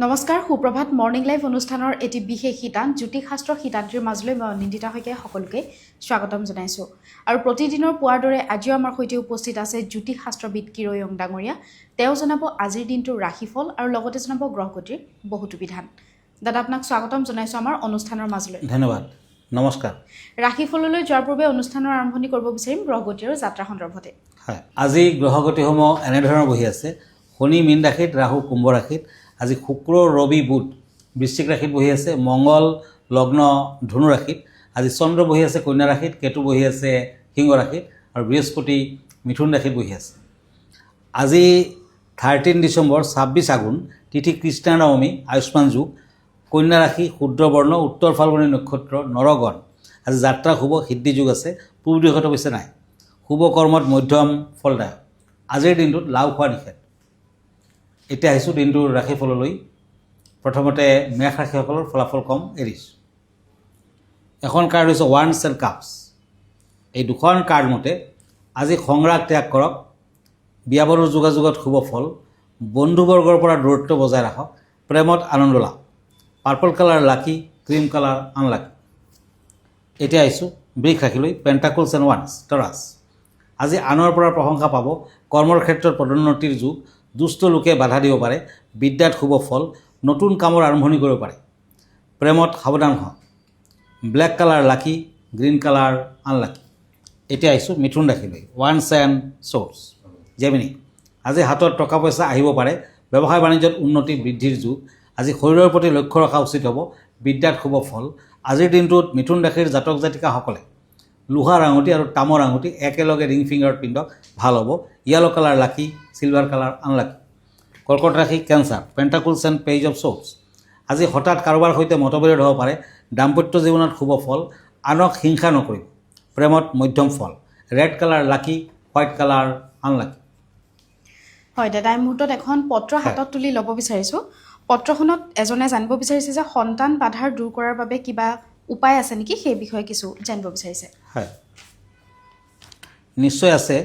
নমস্কাৰ সুপ্ৰভাত morning live অনুষ্ঠানৰ এটি বিশেষ শিতান জ্যোতিষশাস্ত্ৰ শিতানটিৰ মাজলৈ মই অনিন্দিতা শইকীয়াই সকলোকে স্বাগতম জনাইছোঁ আৰু প্ৰতিদিনৰ পুৱাৰ দৰে আজিও আমাৰ সৈতে উপস্থিত আছে জ্যোতিষশাস্ত্ৰবিদ কিৰয়ং ডাঙৰীয়া। তেওঁ জনাব আজিৰ দিনটোৰ ৰাশিফল আৰু লগতে জনাব গ্ৰহগতিৰ বহুতো বিধান। দাদা আপোনাক স্বাগতম জনাইছোঁ আমাৰ অনুষ্ঠানৰ মাজলৈ। ধন্যবাদ, নমস্কাৰ। ৰাশিফললৈ যোৱাৰ পূৰ্বে অনুষ্ঠানৰ আৰম্ভণি কৰিব বিচাৰিম গ্ৰহগতি আৰু যাত্ৰা সন্দৰ্ভতে। হয়, আজি গ্ৰহগতিসমূহ এনেধৰণৰ বহি আছে। শনি মীন ৰাশিত, ৰাহু কুম্ভ ৰাশিত, আজি শুক্ৰ ৰবি বুধ বৃশ্চিক ৰাশিত বহি আছে, মংগল লগ্ন ধনু ৰাশিত, আজি চন্দ্ৰ বহি আছে কন্যা ৰাশিত, কেতু বহি আছে সিংহ ৰাশিত আৰু বৃহস্পতি মিথুন ৰাশিত বহি আছে। আজি 13 ডিচেম্বৰ 26 আঘোণ, তিথি কৃষ্ণ নৱমী, আয়ুষ্মান যুগ, কন্যা ৰাশি, শুদ্ৰ বৰ্ণ, উত্তৰ ফাল্গুনী নক্ষত্ৰ, নৰগণ। আজি যাত্ৰা শুভ, সিদ্ধি যুগ আছে, পূব দিশত অৱশ্যে নাই। শুভ কৰ্মত মধ্যম ফলদায়ক। আজিৰ দিনটোত লাও খোৱা নিষেধ। এতিয়া আহিছোঁ দিনটোৰ ৰাশিফললৈ। প্ৰথমতে মেষ ৰাশিসকলৰ ফলাফল কম এৰিছোঁ। এখন কাৰ্ড হৈছে ওৱান্স এণ্ড কাপছ। এই দুখন কাৰ্ড মতে আজি সংৰাগ ত্যাগ কৰক, বিয়া বাৰুৰ যোগাযোগত শুভ ফল, বন্ধুবৰ্গৰ পৰা দূৰত্ব বজাই ৰাখক, প্ৰেমত আনন্দ লাভ। পাৰ্পল কালাৰ লাকি, ক্ৰীম কালাৰ আনলাকি। এতিয়া আহিছোঁ বৃষ ৰাশিলৈ। পেণ্টাকলছ এণ্ড ওৱান্স, টৰাছ। আজি আনৰ পৰা প্ৰশংসা পাব, কৰ্মৰ ক্ষেত্ৰত পদোন্নতিৰ যুগ, দুষ্ট লোকে বাধা দিব পাৰে, বিদ্যাত শুভ ফল, নতুন কামৰ আৰম্ভণি কৰিব পাৰে, প্ৰেমত সাৱধান হওক। Black colour lucky, green colour unlucky. এতিয়া আহিছোঁ মিথুন ৰাশিলৈ। ওৱান্স এণ্ড শ্বৰ্টছ, জেমিনি। আজি হাতত টকা পইচা আহিব পাৰে, ব্যৱসায় বাণিজ্যত উন্নতি বৃদ্ধিৰ যুগ, আজি শৰীৰৰ প্ৰতি লক্ষ্য ৰখা উচিত হ'ব, বিদ্যাত শুভ ফল। আজিৰ দিনটোত মিথুন ৰাশিৰ জাতক জাতিকাসকলে লোহাৰ আঙুঠি আৰু তামৰ আঙুঠি একেলগে ৰিং ফিংগাৰত পিন্ধক, ভাল হ'ব। Yellow colour lucky, silver colour unlucky. Karkat rashi, cancer. Pentacles and page of swords. আজি হঠাৎ কাৰোবাৰ সৈতে মতবিৰোধ হ'ব পাৰে, দাম্পত্য জীৱনত শুভ ফল, আনক হিংসা নকৰিব, প্ৰেমত মধ্যম ফল। ৰেড কালাৰ লাকি, হোৱাইট কালাৰ আনলাকি। হয় দাদা, এই মুহূৰ্তত এখন পত্ৰ হাতত তুলি ল'ব বিচাৰিছোঁ। পত্ৰখনত এজনে জানিব বিচাৰিছে যে সন্তান বাধাৰ দূৰ কৰাৰ বাবে কিবা উপায় আছে নেকি, সেই বিষয়ে কিছু জানিব বিচাৰিছে। হয়, নিশ্চয় আছে।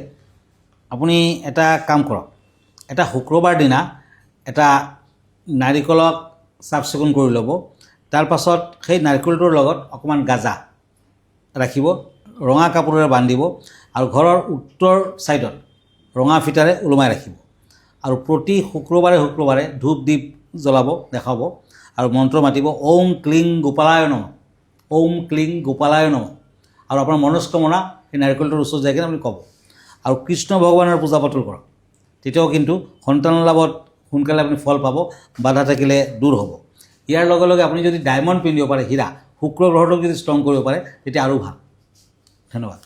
আপুনি এটা কাম কৰক, এটা শুক্ৰবাৰ দিনা এটা নাৰিকলক চাফ চিকুণ কৰি ল'ব। তাৰ পাছত সেই নাৰিকলটোৰ লগত অকণমান গাজা ৰাখিব, ৰঙা কাপোৰেৰে বান্ধিব আৰু ঘৰৰ উত্তৰ ছাইডত ৰঙা ফিটাৰে ওলমাই ৰাখিব আৰু প্ৰতি শুক্ৰবাৰে ধূপ দীপ জ্বলাব, দেখাব আৰু মন্ত্ৰ মাতিব, ওম ক্লিং গোপালায় নমঃ, ওম ক্লিং গোপালায় নমঃ। আৰু আপোনাৰ মনস্কামনা সেই নাৰিকলটোৰ ওচৰত যাই কিনে আপুনি ক'ব আৰু কৃষ্ণ ভগৱানৰ পূজা পাতল কৰক। তেতিয়াও কিন্তু সন্তান লাভত সোনকালে আপুনি ফল পাব, বাধা থাকিলে দূৰ হ'ব। ইয়াৰ লগে লগে আপুনি যদি ডায়মণ্ড পিন্ধিব পাৰে, হীৰা, শুক্ৰ গ্ৰহটোক যদি ষ্ট্ৰং কৰিব পাৰে তেতিয়া আৰু ভাল। ধন্যবাদ।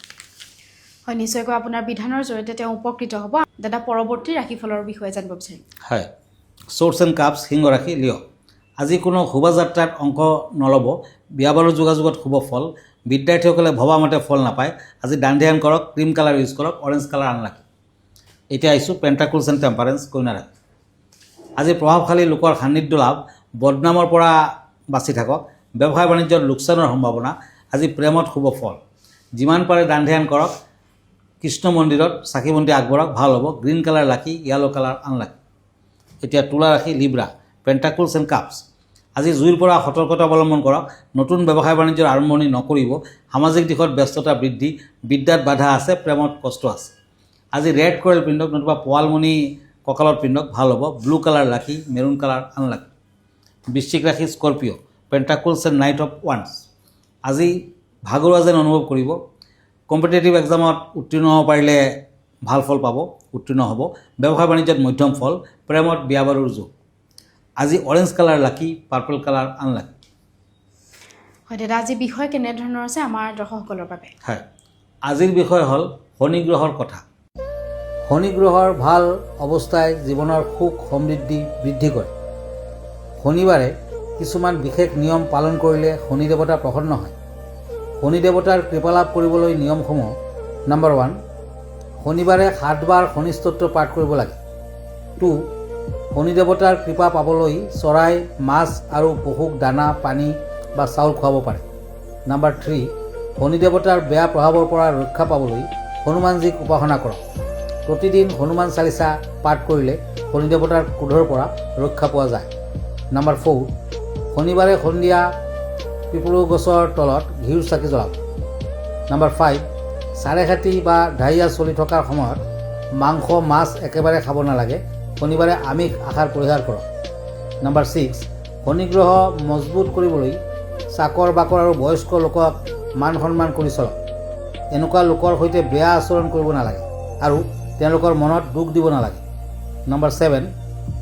হয়, নিশ্চয়কৈ আপোনাৰ বিধানৰ জৰিয়তে তেওঁ উপকৃত হ'ব। দাদা, পৰৱৰ্তী ৰাশিফলৰ বিষয়ে জানিব বিচাৰিম। হয়, শ্বৰ্টছ এণ্ড কাপছ, সিংহ ৰাশি, লিঅ'। আজি কোনো শোভাযাত্ৰাত অংশ নল'ব, বিয়া বাৰুৰ যোগাযোগত শুভ ফল, বিদ্যাৰ্থীসকলে ভবামতে ফল নাপায়। আজি দান ধ্যান কৰক, ক্ৰীম কালাৰ ইউজ কৰক, অৰেঞ্জ কালাৰ আনলাকি। এতিয়া আহিছোঁ পেণ্টাকলছ এণ্ড টেম্পাৰেন্স, কন্যা ৰাশি। আজি প্ৰভাৱশালী লোকৰ সান্নিধ্য লাভ, বদনামৰ পৰা বাচি থাকক, ব্যৱসায় বাণিজ্যত লোকচানৰ সম্ভাৱনা। আজি প্ৰেমত শুভ ফল, যিমান পাৰে দান ধ্যান কৰক, কৃষ্ণ মন্দিৰত চাকি বন্তি আগবঢ়াওক, ভাল হ'ব। গ্ৰীণ কালাৰ লাকি, য়েলো কালাৰ আনলাকি। এতিয়া তুলা ৰাশি, লিব্ৰা। পেণ্টাকলছ and cups. আজি জুইৰ পৰা সতৰ্কতা অৱলম্বন কৰক, নতুন ব্যৱসায় বাণিজ্যৰ আৰম্ভণি নকৰিব, সামাজিক দিশত ব্যস্ততা বৃদ্ধি, বিদ্যাত বাধা আছে, প্ৰেমত কষ্ট আছে। আজি ৰেড কৰেল পিন্ধক, নতুবা পোৱালমণি কঁকালত পিন্ধক, ভাল হ'ব। Blue colour lucky, maroon colour unlucky. Vrishchik rashi, Scorpio'. Pentacles and knight of ওৱান্স। আজি ভাগৰুৱা যেন অনুভৱ কৰিব, কম্পিটিটিভ এক্সামত উত্তীৰ্ণ হ'ব পাৰিলে ভাল ফল পাব, উত্তীৰ্ণ হ'ব। ব্যৱসায় বাণিজ্যত মধ্যম ফল, প্ৰেমত বিয়া বাৰুৰ যুগ। আজি অৰেঞ্জ কালাৰ লাকি, পাৰ্পল কালাৰ আনলাকি। হয় দাদা, আজি বিষয় কেনেধৰণৰ আছে আমাৰ দৰ্শকসকলৰ বাবে? হয়, আজিৰ বিষয় হ'ল শনি গ্ৰহৰ কথা। শনি গ্ৰহৰ ভাল অৱস্থাই জীৱনৰ সুখ সমৃদ্ধি বৃদ্ধি কৰে। শনিবাৰে কিছুমান বিশেষ নিয়ম পালন কৰিলে শনি দেৱতা প্ৰসন্ন হয়। শনি দেৱতাৰ কৃপা লাভ কৰিবলৈ নিয়মসমূহ: নম্বৰ 1, শনিবাৰে 7 বাৰ শনি স্তোত্ৰ পাঠ কৰিব লাগে। 2, শনি দেৱতাৰ কৃপা পাবলৈ চৰাই, মাছ আৰু পশুক দানা, পানী বা চাউল খুৱাব পাৰে। নম্বৰ 3, শনি দেৱতাৰ বেয়া প্ৰভাৱৰ পৰা ৰক্ষা পাবলৈ হনুমানজীক উপাসনা কৰক। প্ৰতিদিন হনুমান চালিচা পাঠ কৰিলে শনি দেৱতাৰ ক্ৰোধৰ পৰা ৰক্ষা পোৱা যায়। নাম্বাৰ 4 শনিবাৰে সন্ধিয়া পিপলু গছৰ তলত ঘিউৰ চাকি জ্বলাব। নাম্বাৰ 5 চাৰেখাতি বা ডাইয়া চলি থকাৰ সময়ত মাংস মাছ একেবাৰে খাব নালাগে। শনিবাৰে আমিষ আহাৰ পৰিহাৰ কৰক। নাম্বাৰ 6 শনি গ্ৰহ মজবুত কৰিবলৈ চাকৰ বাকৰ আৰু বয়স্ক লোকক মান সন্মান কৰি চলক। এনেকুৱা লোকৰ সৈতে বেয়া আচৰণ কৰিব নালাগে আৰু তেওঁলোকৰ মনত দুখ দিব নালাগে। নাম্বাৰ 7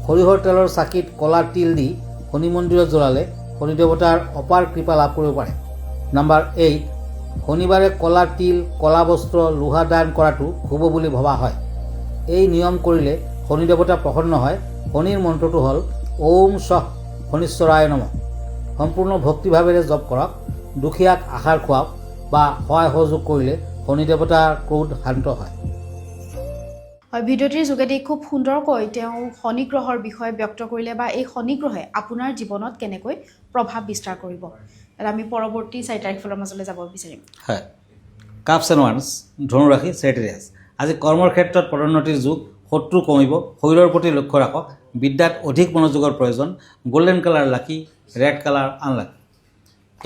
সৰিয়হৰ তেলৰ চাকিত কলা তিল দি শনি মন্দিৰত জ্বলালে শনি দেৱতাৰ অপাৰ কৃপা লাভ কৰিব পাৰে। নাম্বাৰ 8 শনিবাৰে কলা তিল কলা বস্ত্ৰ লোহা দান কৰাটো শুভ বুলি ভবা হয়। এই নিয়ম কৰিলে শনি দেৱতা প্ৰসন্ন হয়। শনিৰ মন্ত্ৰটো হ'ল ওম স্বঃ শনিশ্বৰায় নমঃ। সম্পূৰ্ণ ভক্তিভাৱেৰে জপ কৰক। দুখীয়াক আহাৰ খুৱাওক বা সহায় সহযোগ কৰিলে শনি দেৱতাৰ ক্ৰোধ শান্ত হয়। হয়, ভিডিঅ'টিৰ যোগেদি খুব সুন্দৰকৈ তেওঁ শনি গ্ৰহৰ বিষয়ে ব্যক্ত কৰিলে বা এই শনি গ্ৰহে আপোনাৰ জীৱনত কেনেকৈ প্ৰভাৱ বিস্তাৰ কৰিব। আমি পৰৱৰ্তী 4 তাৰিখৰ মাজলৈ যাব বিচাৰিম। হয়, কাপছ এণ্ড ওৱান্স ধনুৰাশি চেৰিটেৰিয়াছ। আজি কৰ্মৰ ক্ষেত্ৰত পদোন্নতিৰ যুগ। শত্ৰু কমিব। শৰীৰৰ প্ৰতি লক্ষ্য ৰাখক। বিদ্যাত অধিক মনোযোগৰ প্ৰয়োজন। গল্ডেন কালাৰ লাকি, ৰেড কালাৰ আনলাকি।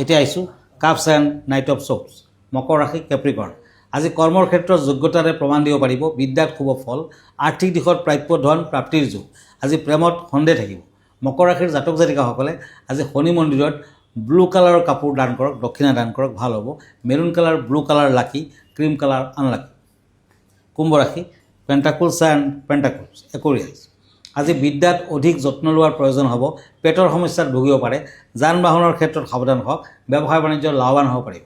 এতিয়া আহিছোঁ কাপছ এণ্ড নাইট অফ শ্ব'পছ মকৰ ৰাশি কেপ্ৰিকৰ্ণ। আজি কৰ্মৰ ক্ষেত্ৰত যোগ্যতাৰে প্ৰমাণ দিব পাৰিব। বিদ্যাত শুভ ফল। আৰ্থিক দিশত প্ৰাপ্য ধন প্ৰাপ্তিৰ যুগ। আজি প্ৰেমত সন্দেহ থাকিব। মকৰ ৰাশিৰ জাতক জাতিকাসকলে আজি শনি মন্দিৰত ব্লু কালাৰৰ কাপোৰ দান কৰক, দক্ষিণা দান কৰক, ভাল হ'ব। মেৰুণ কালাৰ, ব্লু কালাৰ লাকি, ক্ৰীম কালাৰ আনলাকি। কুম্ভ ৰাশি পেণ্টাকুলছ এণ্ড পেণ্টাকুলছ একুৰিয়াছ। আজি বিদ্যাত অধিক যত্ন লোৱাৰ প্ৰয়োজন হ'ব। পেটৰ সমস্যাত ভুগিব পাৰে। যান বাহনৰ ক্ষেত্ৰত সাৱধান হওক। ব্যৱসায় বাণিজ্য লাভৱান হ'ব পাৰিব।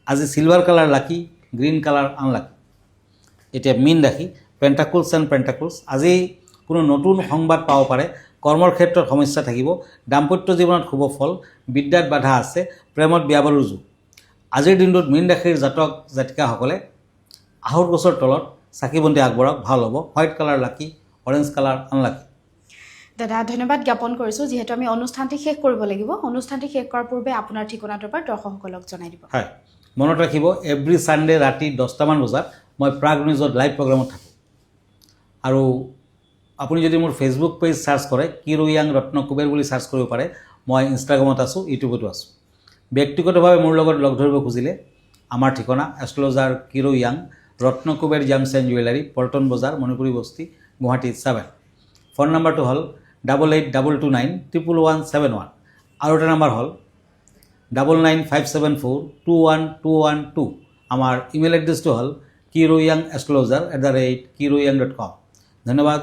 আজি silver colour lucky, green colour unlucky. এতিয়া মীন ৰাশি পেণ্টাকুলছ এণ্ড পেণ্টাকুলছ। আজি কোনো নতুন সংবাদ পাব পাৰে। কৰ্মৰ ক্ষেত্ৰত সমস্যা থাকিব। দাম্পত্য জীৱনত শুভ ফল। বিদ্যাত বাধা আছে। প্ৰেমত বিয়া বাৰুৰ যুগ। আজিৰ দিনটোত মীন ৰাশিৰ জাতক জাতিকাসকলে আহত গছৰ তলত চাকি বন্তি আগবঢ়াওক, ভাল হ'ব। হোৱাইট কালাৰ লাকি, অৰেঞ্জ কালাৰ আনলাকি। দাদা ধন্যবাদ জ্ঞাপন কৰিছোঁ। যিহেতু আমি অনুষ্ঠানটি শেষ কৰিব লাগিব, অনুষ্ঠানটি শেষ কৰাৰ পূৰ্বে আপোনাৰ ঠিকনাটোৰ পৰা দৰ্শকসকলক জনাই দিব। হয়, মনত ৰাখিব এভৰি ছানডে ৰাতি 10টামান বজাত মই প্ৰাগ নিউজত লাইভ প্ৰগ্ৰামত থাকোঁ। আৰু আপুনি যদি মোৰ ফেচবুক পেজ চাৰ্চ কৰে কিৰো য়াং ৰত্ন কুবেৰ বুলি চাৰ্চ কৰিব পাৰে। মই ইনষ্টাগ্ৰামত আছোঁ, ইউটিউবতো আছোঁ। ব্যক্তিগতভাৱে মোৰ লগত লগ ধৰিব খুজিলে আমাৰ ঠিকনা এষ্ট্ৰলজাৰ কিৰো য়াং Ratna Kuber gems and jewellery, Paltan Bazaar, Manipuri বস্তি, গুৱাহাটী 7। ফোন নম্বৰটো হ'ল 8822911171। আৰু এটা নম্বৰ হ'ল 9957421212। আমাৰ ইমেইল এড্ৰেছটো হ'ল kiroyangastrologer@kiroyang.com। ধন্যবাদ,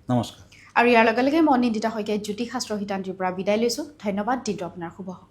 নমস্কাৰ। আৰু ইয়াৰ লগে লগে মই নিন্দিতা শইকীয়াই জ্যোতিষশাস্ত্ৰ শিতান্তিৰ পৰা বিদায় লৈছোঁ। ধন্যবাদ। দিনটো আপোনাৰ শুভ হওক।